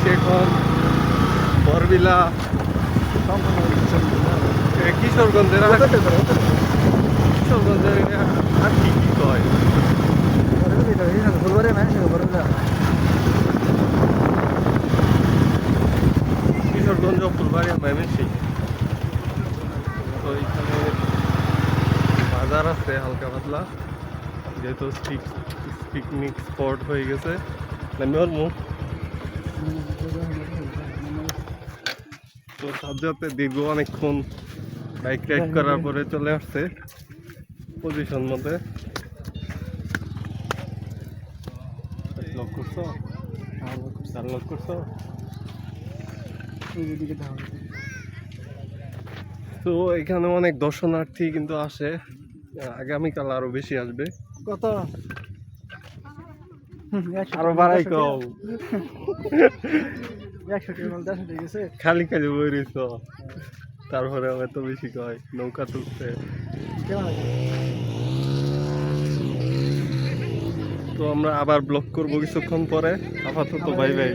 আছি এখন বরবিলা কিশোরগঞ্জের কিশোরগঞ্জের আর কি কি কয় কিশোরগঞ্জ ফুলবাড়িয়া ময়মনসিং। তো এখানে বাজার আছে হালকা পাতলা, যেহেতু পিকনিক স্পট হয়ে গেছে। তো সাজ্জাতে দীর্ঘ অনেকক্ষণ বাইক রাইড করার পরে চলে আসছে পজিশন মতে। লক করছো, লক করছো। তো এখানে অনেক দর্শনার্থী কিন্তু আসে, আগামীকাল আরো বেশি আসবে। কত আরো বাড়াই কও, 100 গেছে। খালি খালি বই রইছ, তারপরে এত বেশি কয় নৌকা তুলছে। তো আমরা আবার ব্লক করবো কিছুক্ষণ পরে। আপাতত বাই বাই।